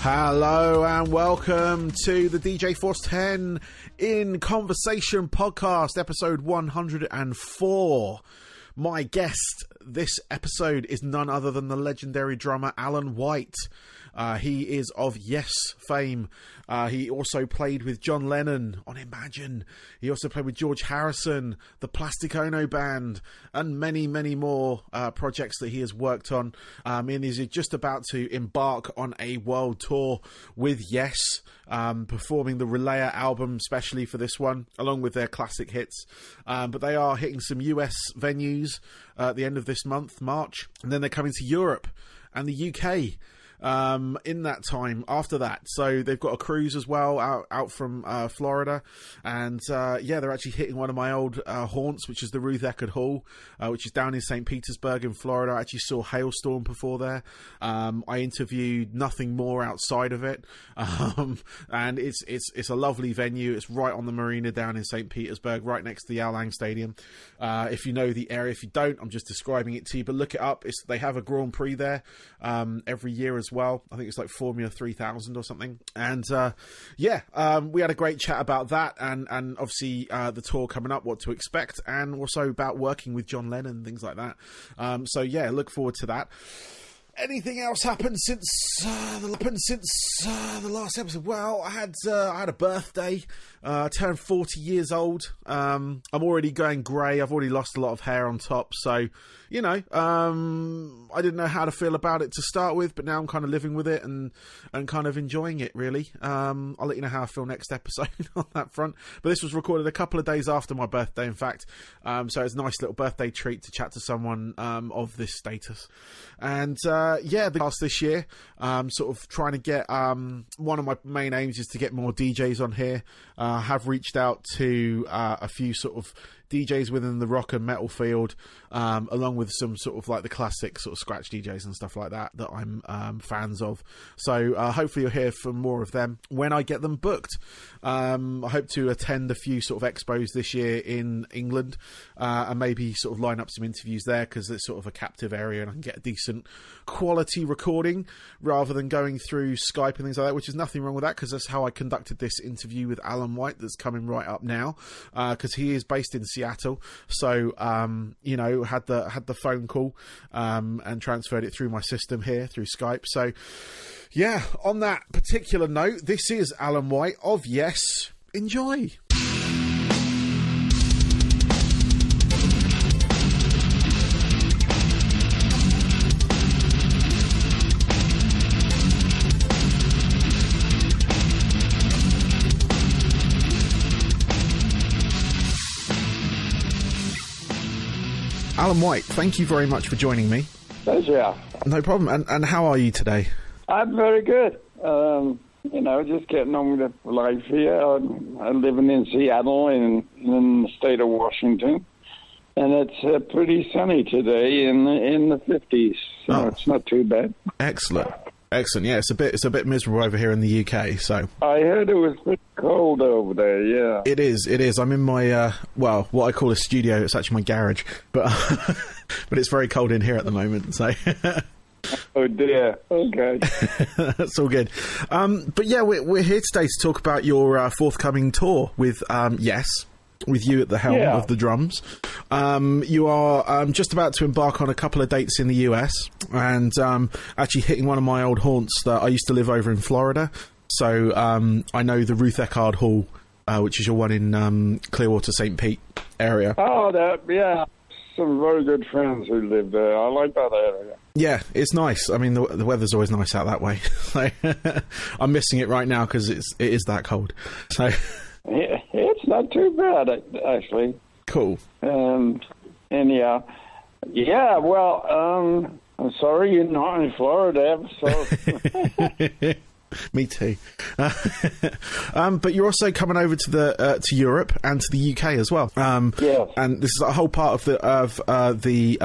Hello and welcome to the DJ Force 10 in Conversation podcast, episode 104. My guest this episode is none other than the legendary drummer Alan White. He is of Yes fame. He also played with John Lennon on Imagine. He also played with George Harrison, the Plastic Ono Band, and many, many more projects that he has worked on. And is just about to embark on a world tour with Yes, performing the Relayer album specially for this one, along with their classic hits. But they are hitting some US venues at the end of this month, March, and then they're coming to Europe and the UK in that time after that. So they've got a cruise as well out from Florida, and they're actually hitting one of my old haunts, which is the Ruth Eckerd Hall, which is down in St. Petersburg in Florida. I actually saw Hailstorm before there. I interviewed Nothing More outside of it, and it's a lovely venue. It's right on the marina down in St. Petersburg, right next to the Al Lang Stadium. If you know the area, if you don't, I'm just describing it to you, but look it up. They have a Grand Prix there every year as well. I think it's like Formula 3000 or something. And we had a great chat about that, and obviously the tour coming up, what to expect, and also about working with John Lennon and things like that. Look forward to that. Anything else happened since the last episode? Well, I had a birthday. I turned 40 years old. I'm already going grey. I've already lost a lot of hair on top. So, I didn't know how to feel about it to start with, but now I'm kind of living with it and kind of enjoying it, really. I'll let you know how I feel next episode on that front. But this was recorded a couple of days after my birthday, in fact. So it's a nice little birthday treat to chat to someone of this status. And the class this year, sort of trying to get, one of my main aims is to get more DJs on here. I have reached out to a few sort of DJs within the rock and metal field, along with some sort of like the classic sort of scratch DJs and stuff like that I'm fans of. So hopefully you'll hear from more of them when I get them booked. I hope to attend a few sort of expos this year in England, and maybe sort of line up some interviews there, because it's sort of a captive area and I can get a decent quality recording rather than going through Skype and things like that, which is nothing wrong with that, because that's how I conducted this interview with Alan White that's coming right up now, because he is based in Seattle. So had the phone call and transferred it through my system here through Skype. So yeah, on that particular note, this is Alan White of Yes. Enjoy. Alan White, thank you very much for joining me. Pleasure. No problem. And how are you today? I'm very good. Just getting on with life here. I'm living in Seattle in the state of Washington, and it's pretty sunny today in the 50s, so it's not too bad. Excellent. Yeah, it's a bit miserable over here in the UK. So I heard it was pretty cold over there. Yeah, it is. I'm in my what I call a studio. It's actually my garage, but but it's very cold in here at the moment. So. Oh dear. Okay. That's all good. But yeah, we're here today to talk about your forthcoming tour with Yes, with you at the helm of the drums. You are just about to embark on a couple of dates in the US, and actually hitting one of my old haunts that I used to live over in Florida. So I know the Ruth Eckerd Hall, which is your one in Clearwater, St. Pete area. Oh, some very good friends who live there. I like that area. Yeah, it's nice. I mean, the weather's always nice out that way. I'm missing it right now because it is that cold. So it's not too bad, actually. Cool. Anyhow, yeah. Well, I'm sorry you're not in Florida. So. Me too. But you're also coming over to Europe and to the UK as well. Yes. And this is a whole part of the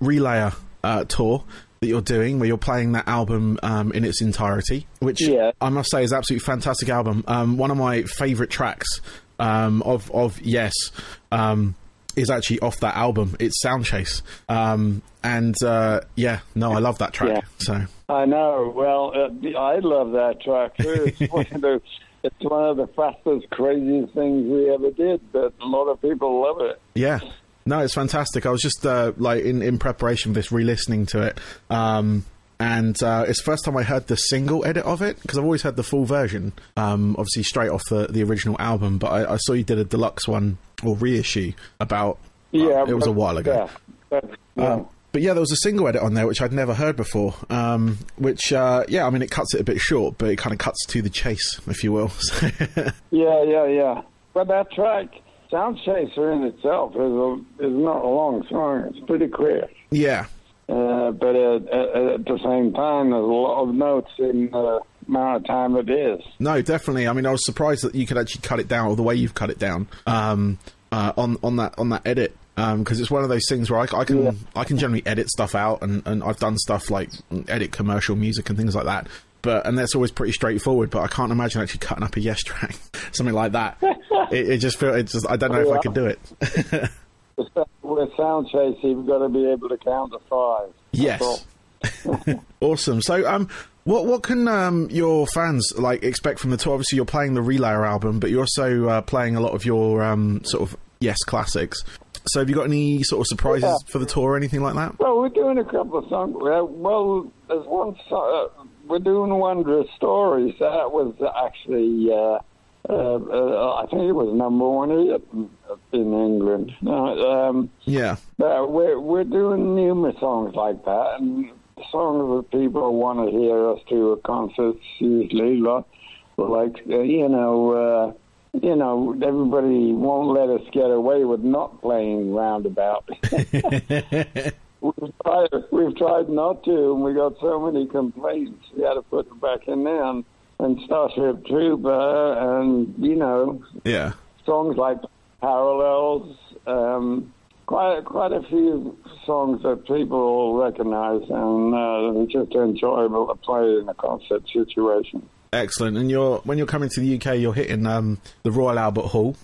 Relayer tour that you're doing, where you're playing that album in its entirety, which I must say is an absolutely fantastic album. One of my favourite tracks of Yes is actually off that album. It's Sound Chase. I love that track. Yeah. So I know. Well, I love that track too. It's one of the fastest, craziest things we ever did, but a lot of people love it. Yeah. No, it's fantastic. I was just in preparation for this, re-listening to it. And it's the first time I heard the single edit of it, because I've always heard the full version, obviously straight off the original album. But I saw you did a deluxe one or reissue about. It was a while ago. But yeah, there was a single edit on there which I'd never heard before. Which I mean, it cuts it a bit short, but it kind of cuts to the chase, if you will. Yeah. But that track, Sound Chaser in itself, is not a long song. It's pretty quick. Yeah. But at the same time, there's a lot of notes in the amount of time it is. No, definitely. I mean, I was surprised that you could actually cut it down, or the way you've cut it down on that edit. Because it's one of those things where I can generally edit stuff out, and I've done stuff like edit commercial music and things like that. And that's always pretty straightforward. But I can't imagine actually cutting up a Yes track, something like that. it just feels. I don't know if I could do it. With Sound Chase, you've got to be able to count to 5. Yes. Awesome. So, what can your fans expect from the tour? Obviously, you're playing the Relayer album, but you're also playing a lot of your sort of Yes classics. So, have you got any sort of surprises for the tour or anything like that? Well, we're doing a couple of songs. Well, there's one song. We're doing Wondrous Stories. That was actually. I think it was number 1 in England. Yeah. We're doing numerous songs like that, and songs that people want to hear us do at concerts usually, everybody won't let us get away with not playing Roundabout. We've tried not to, and we got so many complaints. We had to put it back in there. And Starship Trooper, and songs like Parallels, quite a few songs that people recognise, and they're just enjoyable to play in a concert situation. Excellent. And when you're coming to the UK, you're hitting the Royal Albert Hall,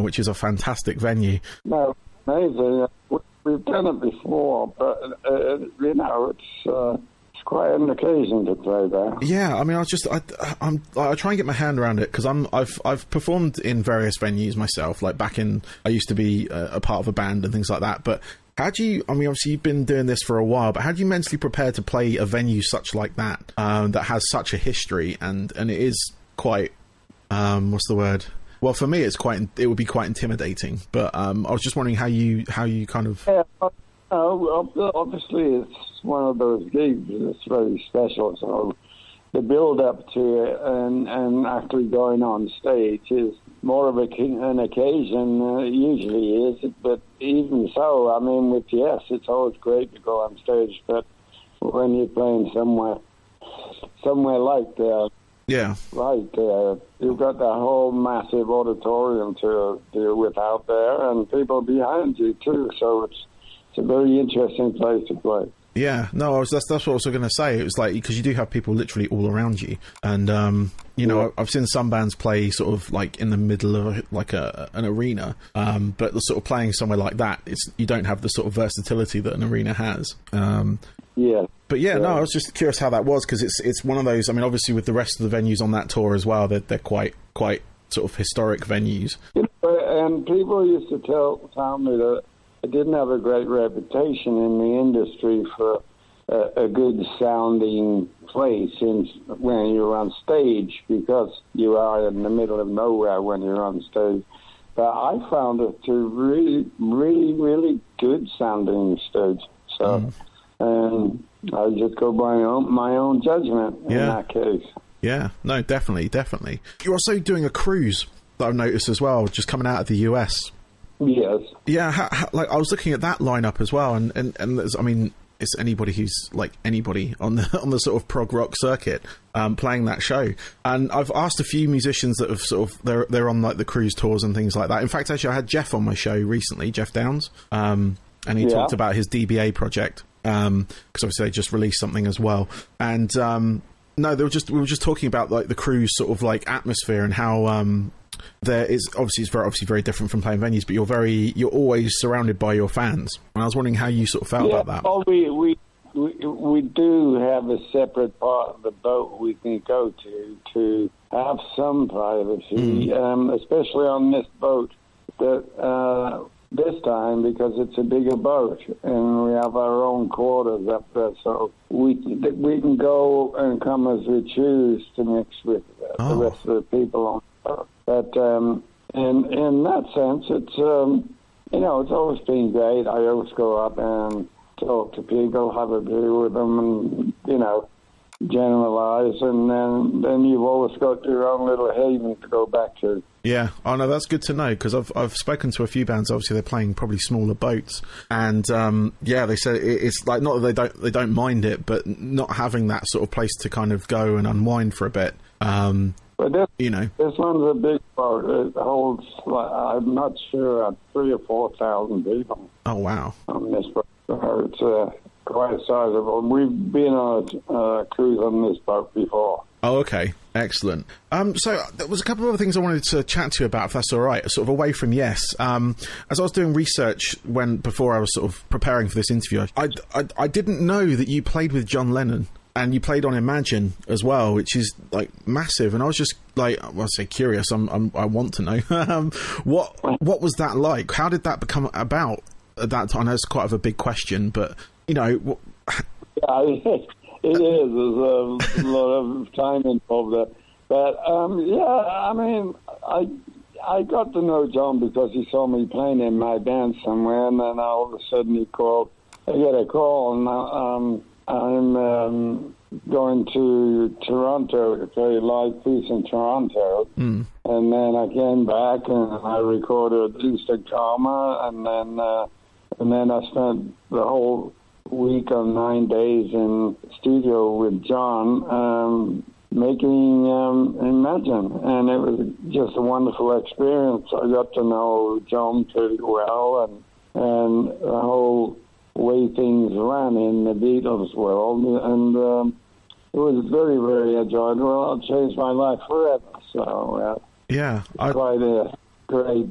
which is a fantastic venue. No, amazing. We've done it before, but it's quite an occasion to play there. Yeah, I mean, I try and get my hand around it, because I've performed in various venues myself. Like I used to be a part of a band and things like that. But how do you? I mean, obviously you've been doing this for a while, but how do you mentally prepare to play a venue such like that that has such a history and it is quite what's the word? Well, for me, it would be quite intimidating. But I was just wondering how you kind of. Yeah, obviously it's one of those gigs that's very special. So the build up to it and actually going on stage is more of an occasion. Usually is, but even so, I mean, with Yes, it's always great to go on stage. But when you're playing somewhere like that. Yeah. Right. You've got the whole massive auditorium to deal with out there, and people behind you too. So it's a very interesting place to play. Yeah, no, that's what I was going to say. It was like, because you do have people literally all around you, and I've seen some bands play sort of like in the middle of an arena, but the sort of playing somewhere like that, you don't have the sort of versatility that an arena has. Yeah. But no, I was just curious how that was, because it's one of those. I mean, obviously with the rest of the venues on that tour as well, they're quite sort of historic venues. And people used to tell me that it didn't have a great reputation in the industry for a good sounding place when you're on stage, because you are in the middle of nowhere when you're on stage. But I found it to really, really, really good sounding stage. So, and I just go by my own judgment in that case. Yeah, no, definitely. You're also doing a cruise that I've noticed as well, just coming out of the US. Yes. Yeah, I was looking at that lineup as well, and there's, I mean, it's anybody who's like anybody on the sort of prog rock circuit playing that show. And I've asked a few musicians that have sort of they're on like the cruise tours and things like that. In fact, actually, I had Jeff on my show recently, Jeff Downs, and he talked about his DBA project, because obviously they just released something as well. And no, we were just talking about like the cruise sort of like atmosphere and how there is it's obviously very different from playing venues, but you're always surrounded by your fans. And I was wondering how you sort of felt about that. Oh, we do have a separate part of the boat we can go to have some privacy, especially on this boat. This time, because it's a bigger boat and we have our own quarters up there, so we can go and come as we choose to mix with the rest of the people on the boat. But in that sense, it's it's always been great. I always go up and talk to people, have a beer with them, and generalize, and then you've always got your own little haven to go back to. Yeah, oh no, that's good to know, because I've spoken to a few bands. Obviously, they're playing probably smaller boats, and they said it's like, not that they don't mind it, but not having that sort of place to kind of go and unwind for a bit. But this one's a big boat. It holds, I'm not sure, 3,000 or 4,000 people. Oh wow! On this boat, so it's quite sizable. We've been on a cruise on this boat before. Oh, okay. Excellent. So there was a couple of other things I wanted to chat to you about, if that's all right, sort of away from Yes. As I was doing research before I was sort of preparing for this interview, I didn't know that you played with John Lennon, and you played on Imagine as well, which is like massive. And I was just like, well, I say curious. I want to know what was that like? How did that become about at that time? I know it's quite of a big question, but Yeah, it is. There's a lot of time involved there. But, I got to know John because he saw me playing in my band somewhere, and then all of a sudden he called. I get a call, and I'm going to Toronto to play a live piece in Toronto. And then I came back and I recorded Eastern Karma, and then I spent the whole week of 9 days in the studio with John, making Imagine, and it was just a wonderful experience. I got to know John pretty well, and the whole way things ran in the Beatles world, and it was very, very enjoyable. It changed my life forever. So quite a great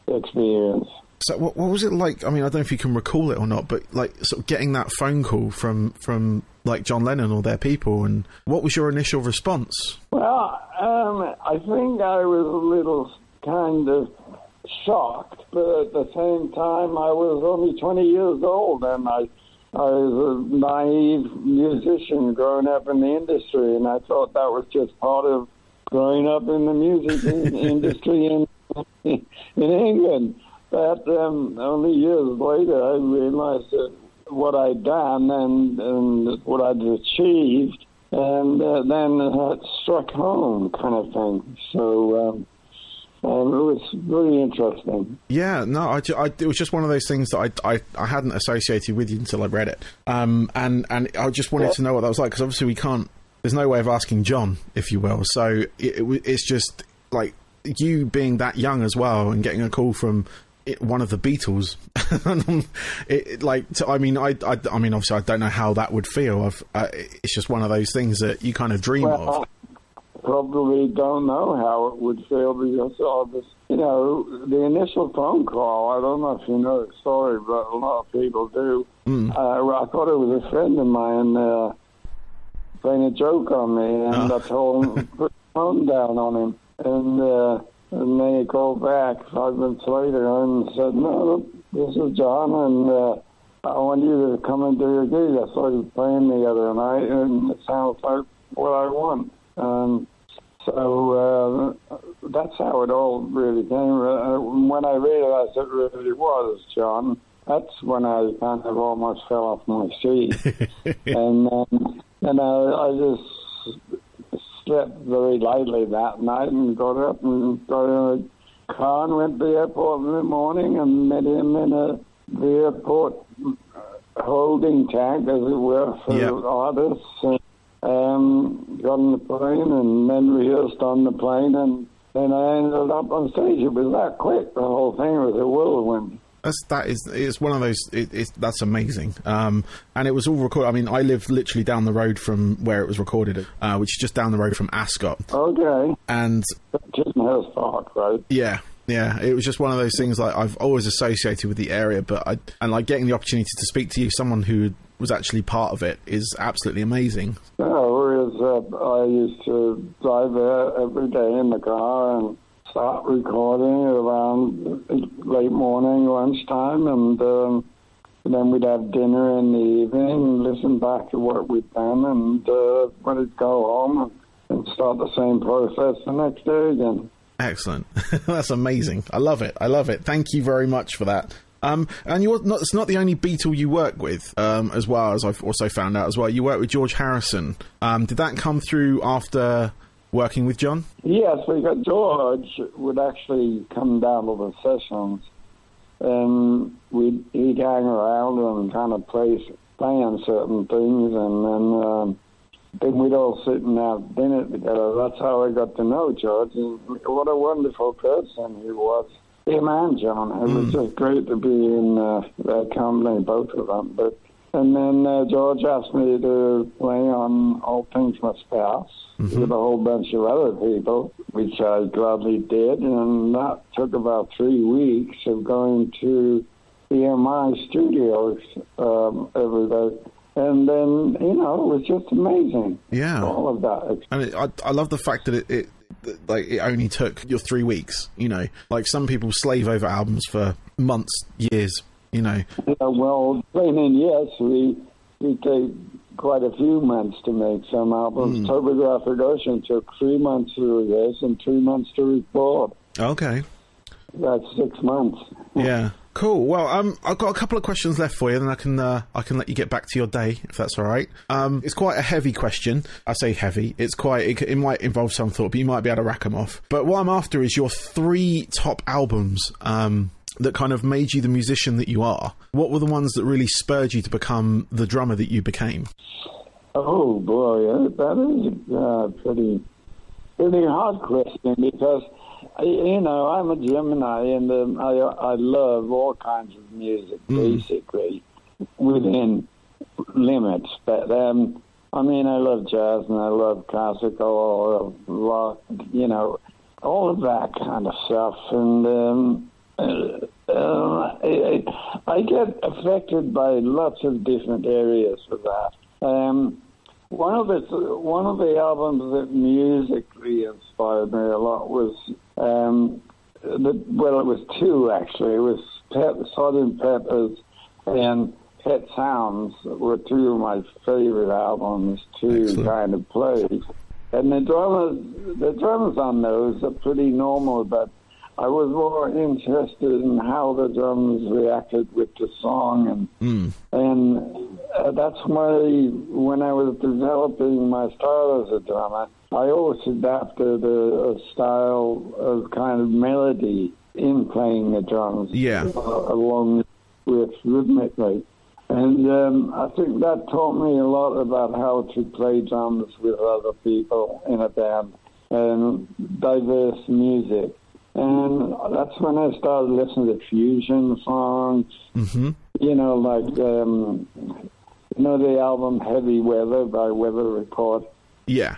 experience. So what was it like? I mean, I don't know if you can recall it or not, but like sort of getting that phone call from like John Lennon or their people, and what was your initial response? Well, I think I was a little kind of shocked, but at the same time, I was only 20 years old, and I was a naive musician growing up in the industry, and I thought that was just part of growing up in the music industry in England. But only years later, I realized that what I'd done and what I'd achieved, and then it struck home, kind of thing. So it was really interesting. Yeah, no, it was just one of those things that I hadn't associated with you until I read it, and I just wanted to know what that was like, because obviously we can't. There's no way of asking John, if you will. So it's just like you being that young as well, and getting a call from one of the Beatles. I mean, obviously I don't know how that would feel. It's just one of those things that you kind of dream of. Probably don't know how it would feel, because of this, the initial phone call, I don't know if you know the story, but a lot of people do. I thought it was a friend of mine playing a joke on me, and I told him, put the phone down on him, and then he called back 5 minutes later and said, "No, this is John, and I want you to come and do a gig." I saw you playing the other night, and it sounds like what I want. So that's how it all really came. When I realized it really was John, that's when I kind of almost fell off my seat. and I just slept very lightly that night and got up and got in a car and went to the airport in the morning and met him in the airport holding tank, as it were, for artists. Got on the plane and then rehearsed on the plane, and then I ended up on stage. It was that quick. The whole thing was a whirlwind. It's one of those. That's amazing. And it was all recorded. I mean, I live literally down the road from where it was recorded, which is just down the road from Ascot. Okay. And Chisenhurst Park, right? Yeah. Yeah, it was just one of those things like I've always associated with the area, but like getting the opportunity to speak to you, someone who was actually part of it, is absolutely amazing. I used to drive there every day in the car and start recording around late morning, lunchtime, and then we'd have dinner in the evening and listen back to what we'd done, and we'd go home and start the same process the next day again. Excellent. That's amazing. I love it. Thank you very much for that. And it's not the only Beatle you work with, as well, as I've also found out as well. You work with George Harrison. Did that come through after working with John? Yes, because George would actually come down to the sessions, and he'd hang around and kind of play on certain things, and then we'd all sit and have dinner together. That's how I got to know George. And what a wonderful person he was. Him and John. It was just great to be in their company, both of them. And then George asked me to play on All Things Must Pass with a whole bunch of other people, which I gladly did. And that took about 3 weeks of going to EMI studios every day. And then, it was just amazing. Yeah. All of that. And I love the fact that it only took your 3 weeks, Like some people slave over albums for months, years, Yeah, well, yes, we take quite a few months to make some albums. Topographic Ocean took 3 months to release and 2 months to record. Okay. That's 6 months. Yeah. Cool. Well, I've got a couple of questions left for you, then I can let you get back to your day, if that's all right. It's quite a heavy question. I say heavy. It might involve some thought, but you might be able to rack them off. But what I'm after is your 3 top albums that kind of made you the musician that you are. What were the ones that really spurred you to become the drummer that you became? Oh boy, that is a pretty hard question, because I'm a Gemini, and I love all kinds of music, basically, within limits. But, I love jazz, and I love classical, rock, all of that kind of stuff. And I get affected by lots of different areas of that. One of the albums that musically inspired me a lot was, it was 2 actually. It was Sgt. Pepper's and Pet Sounds were 2 of my favorite albums to Excellent. kind of play. And the drums on those are pretty normal, but I was more interested in how the drums reacted with the song, and that's why when I was developing my style as a drummer, I always adapted a style of kind of melody in playing the drums, along with rhythmically. And I think that taught me a lot about how to play drums with other people in a band and diverse music. And that's when I started listening to fusion songs, like, the album Heavy Weather by Weather Report. Yeah.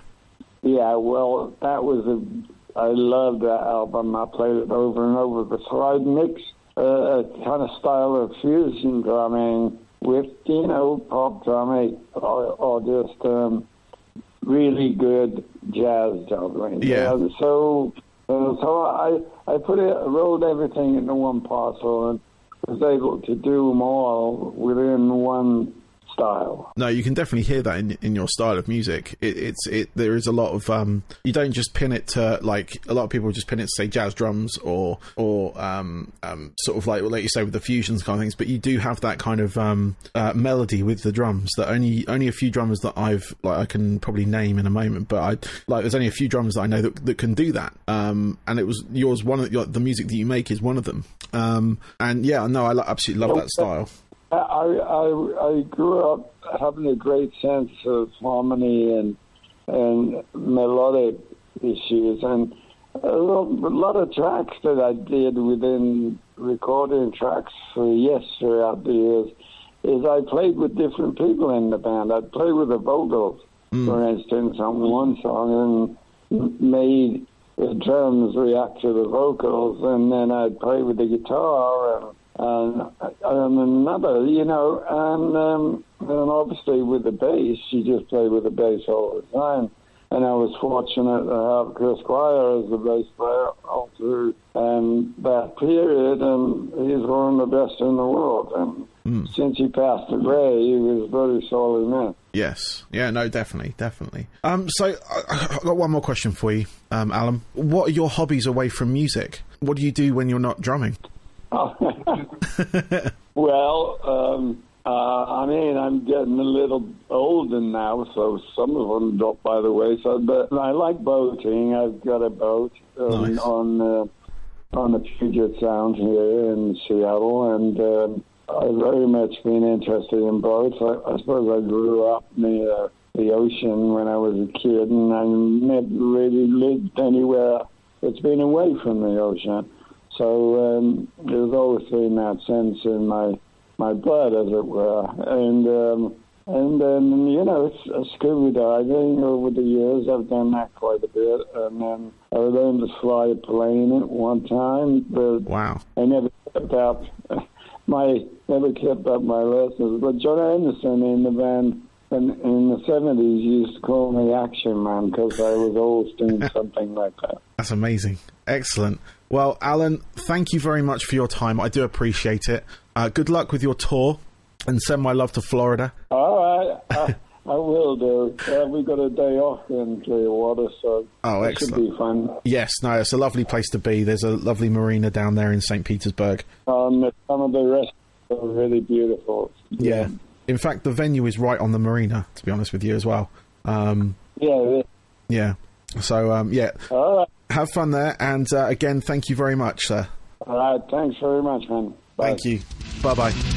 Yeah, well, I loved that album. I played it over and over. So I'd mix a kind of style of fusion drumming with, pop drumming or just really good jazz drumming. Yeah. So I rolled everything into one parcel and was able to do them all within one style. No, you can definitely hear that in your style of music. There is a lot of you don't just pin it to, like, a lot of people just pin it to say jazz drums or sort of like you say with the fusions kind of things, but you do have that kind of melody with the drums that only a few drummers that I can probably name in a moment, but there's only a few drummers that I know that can do that. And it was yours. The music that you make is one of them. And yeah, no, I absolutely love that style. I grew up having a great sense of harmony and melodic issues, and a lot of tracks that I did within recording tracks throughout the years is I played with different people in the band. I'd play with the vocals, for instance, on one song, and made the drums react to the vocals, and then I'd play with the guitar and another, and obviously with the bass, you just play with the bass all the time. And I was fortunate to have Chris Squire as the bass player all through that period, and he's one of the best in the world. And since he passed away, he was a very solid man. Yes. Yeah, no, definitely. So I've got one more question for you, Alan. What are your hobbies away from music? What do you do when you're not drumming? Well, I'm getting a little older now, so some of them drop by the wayside. But I like boating. I've got a boat Nice. on the Puget Sound here in Seattle, and I've very much been interested in boats. I suppose I grew up near the ocean when I was a kid, and I never really lived anywhere that's been away from the ocean. So there's always been that sense in my blood, as it were. And then, it's scuba diving over the years. I've done that quite a bit. And then I learned to fly a plane at one time, but Wow. I never kept up my lessons. But John Anderson in the band in the 70s used to call me Action Man because I was always doing something like that. That's amazing. Excellent. Well, Alan, thank you very much for your time. I do appreciate it. Good luck with your tour, and send my love to Florida. All right, I will do. We got a day off in Clearwater, so it should excellent. be fun. Yes, no, it's a lovely place to be. There's a lovely marina down there in St. Petersburg. Some of the rest are really beautiful. Yeah. In fact, the venue is right on the marina, to be honest with you as well. Yeah. So, All right. have fun there. And again, thank you very much, sir. All right. Thanks very much, man. Bye. Thank you. Bye-bye.